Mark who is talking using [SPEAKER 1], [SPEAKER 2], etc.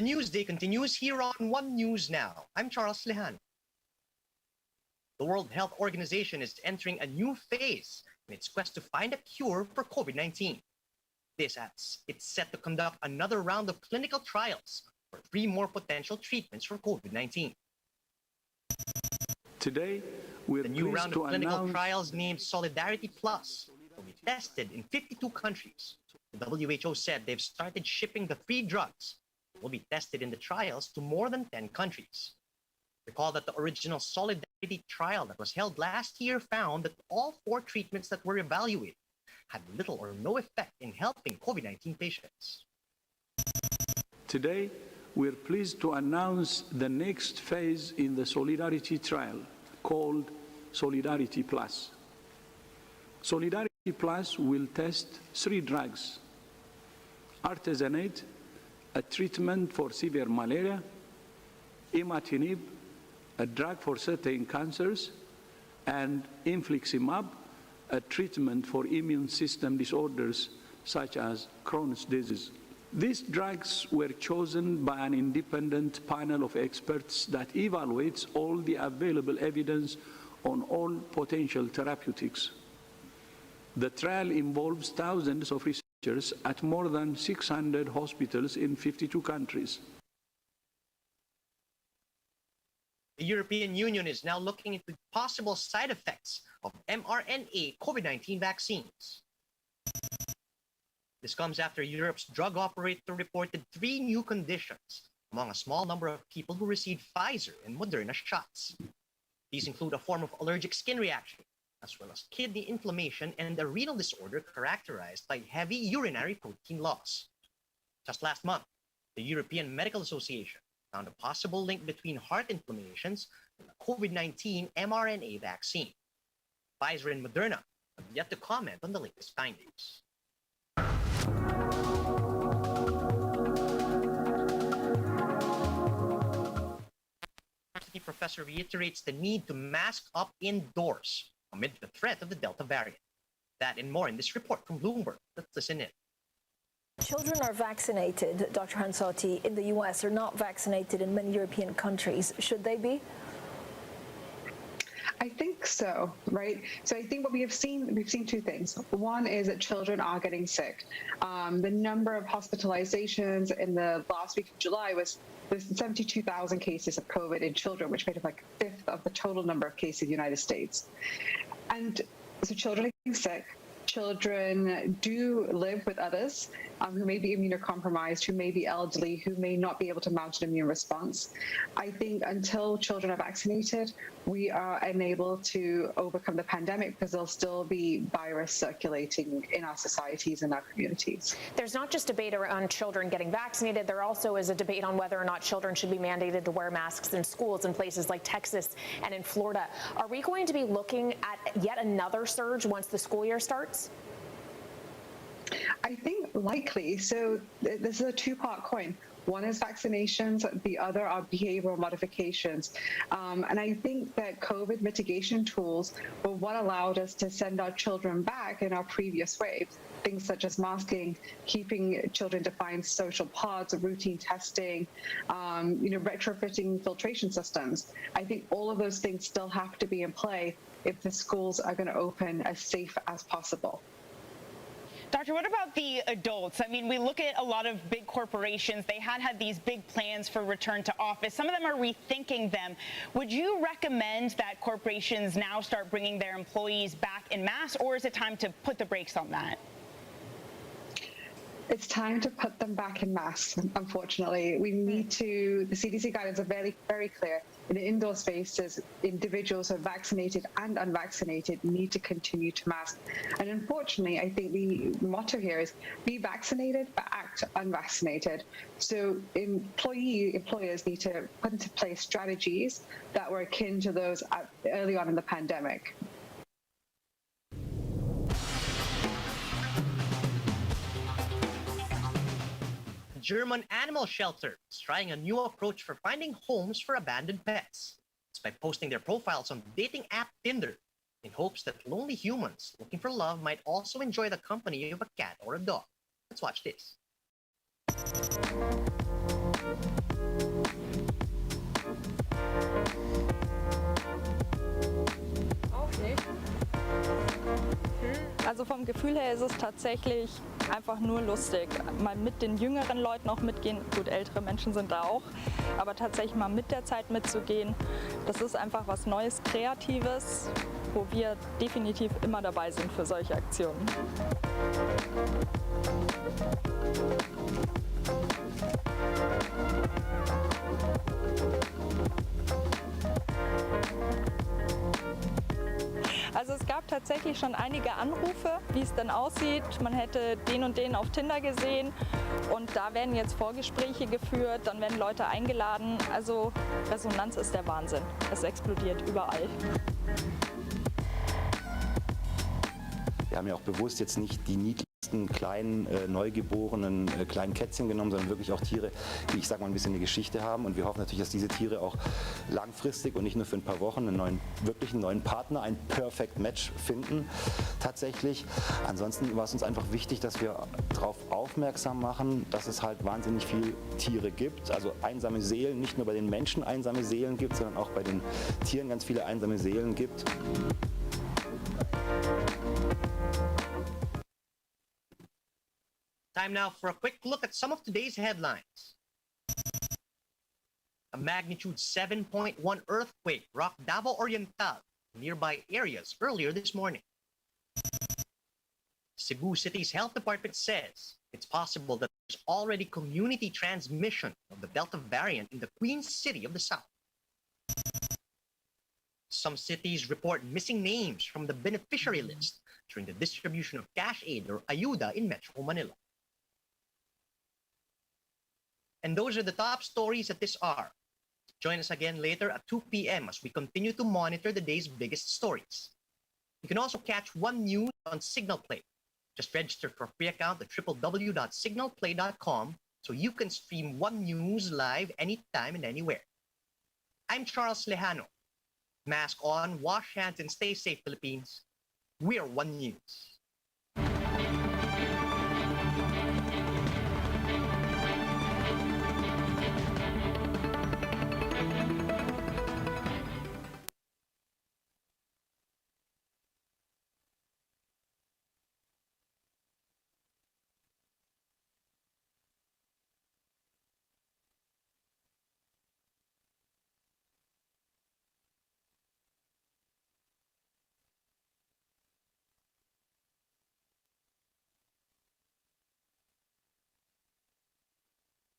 [SPEAKER 1] The Newsday continues here on One News Now. I'm Charles Lehan. The World Health Organization is entering a new phase in its quest to find a cure for COVID-19. This as it's set to conduct another round of clinical trials for 3 more potential treatments for COVID-19.
[SPEAKER 2] Today, we're
[SPEAKER 1] The new
[SPEAKER 2] pleased
[SPEAKER 1] round
[SPEAKER 2] to
[SPEAKER 1] of clinical
[SPEAKER 2] announce
[SPEAKER 1] trials named Solidarity Plus will be tested in 52 countries. The WHO said they've started shipping the 3 drugs that will be tested in the trials to more than 10 countries. Recall that the original Solidarity trial that was held last year found that all 4 treatments that were evaluated had little or no effect in helping COVID-19 patients.
[SPEAKER 2] Today, we're pleased to announce the next phase in the Solidarity trial, called Solidarity Plus. Solidarity Plus will test 3 drugs: artesunate, a treatment for severe malaria; imatinib, a drug for certain cancers; and infliximab, a treatment for immune system disorders such as Crohn's disease. These drugs were chosen by an independent panel of experts that evaluates all the available evidence on all potential therapeutics. The trial involves thousands of researchers at more than 600 hospitals in 52 countries.
[SPEAKER 1] The European Union is now looking into possible side effects of mRNA COVID-19 vaccines. This comes after Europe's drug operator reported 3 new conditions among a small number of people who received Pfizer and Moderna shots. These include a form of allergic skin reaction, as well as kidney inflammation and a renal disorder characterized by heavy urinary protein loss. Just last month, the European Medical Association found a possible link between heart inflammations and the COVID-19 mRNA vaccine. Pfizer and Moderna have yet to comment on the latest findings. University professor reiterates the need to mask up indoors amid the threat of the Delta variant. That and more in this report from Bloomberg. Let's listen in.
[SPEAKER 3] Children are vaccinated, Dr. Hansotti, in the U.S. are not vaccinated in many European countries. Should they be?
[SPEAKER 4] I think so, right? So I think what we've seen 2 things. One is that children are getting sick. The number of hospitalizations in the last week of July was 72,000 cases of COVID in children, which made up like a 5th of the total number of cases in the United States. And so children are getting sick. Children do live with others who may be immunocompromised, who may be elderly, who may not be able to mount an immune response. I think until children are vaccinated, we are unable to overcome the pandemic because there'll still be virus circulating in our societies and our communities.
[SPEAKER 5] There's not just debate around children getting vaccinated. There also is a debate on whether or not children should be mandated to wear masks in schools in places like Texas and in Florida. Are we going to be looking at yet another surge once the school year starts?
[SPEAKER 4] I think likely. So this is a 2-part coin. One is vaccinations, the other are behavioral modifications. And I think that COVID mitigation tools were what allowed us to send our children back in our previous waves. Things such as masking, keeping children to find social pods, routine testing, retrofitting filtration systems. I think all of those things still have to be in play if the schools are going to open as safe as possible.
[SPEAKER 6] Doctor, what about the adults? I mean, we look at a lot of big corporations. They had these big plans for return to office. Some of them are rethinking them. Would you recommend that corporations now start bringing their employees back en masse, or is it time to put the brakes on that?
[SPEAKER 4] It's time to put them back en masse, unfortunately. We need to, the CDC guidance are very, very clear. In indoor spaces, individuals who are vaccinated and unvaccinated need to continue to mask. And unfortunately, I think the motto here is be vaccinated, but act unvaccinated. So employers need to put into place strategies that were akin to those early on in the pandemic.
[SPEAKER 1] German animal shelter is trying a new approach for finding homes for abandoned pets. It's by posting their profiles on dating app Tinder in hopes that lonely humans looking for love might also enjoy the company of a cat or a dog. Let's watch this.
[SPEAKER 7] Also vom Gefühl her ist es tatsächlich einfach nur lustig. Mal mit den jüngeren Leuten auch mitgehen. Gut, ältere Menschen sind da auch. Aber tatsächlich mal mit der Zeit mitzugehen, das ist einfach was Neues, Kreatives, wo wir definitiv immer dabei sind für solche Aktionen. Also es gab tatsächlich schon einige Anrufe, wie es denn aussieht. Man hätte den und den auf Tinder gesehen und da werden jetzt Vorgespräche geführt, dann werden Leute eingeladen. Also Resonanz ist der Wahnsinn. Es explodiert überall.
[SPEAKER 8] Wir haben ja auch bewusst jetzt nicht die niedlichsten kleinen, neugeborenen kleinen Kätzchen genommen, sondern wirklich auch Tiere, die, ich sag mal, ein bisschen eine Geschichte haben. Und wir hoffen natürlich, dass diese Tiere auch langfristig und nicht nur für ein paar Wochen wirklich einen neuen Partner, ein Perfect Match finden tatsächlich. Ansonsten war es uns einfach wichtig, dass wir darauf aufmerksam machen, dass es halt wahnsinnig viele Tiere gibt. Also einsame Seelen, nicht nur bei den Menschen einsame Seelen gibt, sondern auch bei den Tieren ganz viele einsame Seelen gibt.
[SPEAKER 1] Time now for a quick look at some of today's headlines. A magnitude 7.1 earthquake rocked Davao Oriental, nearby areas earlier this morning. Cebu City's health department says it's possible that there's already community transmission of the Delta variant in the Queen City of the South. Some cities report missing names from the beneficiary list during the distribution of cash aid or ayuda in Metro Manila. And those are the top stories at this hour. Join us again later at 2 p.m. as we continue to monitor the day's biggest stories. You can also catch One News on Signal Play. Just register for a free account at www.signalplay.com so you can stream One News live anytime and anywhere. I'm Charles Lejano. Mask on, wash hands, and stay safe, Philippines. We are One News.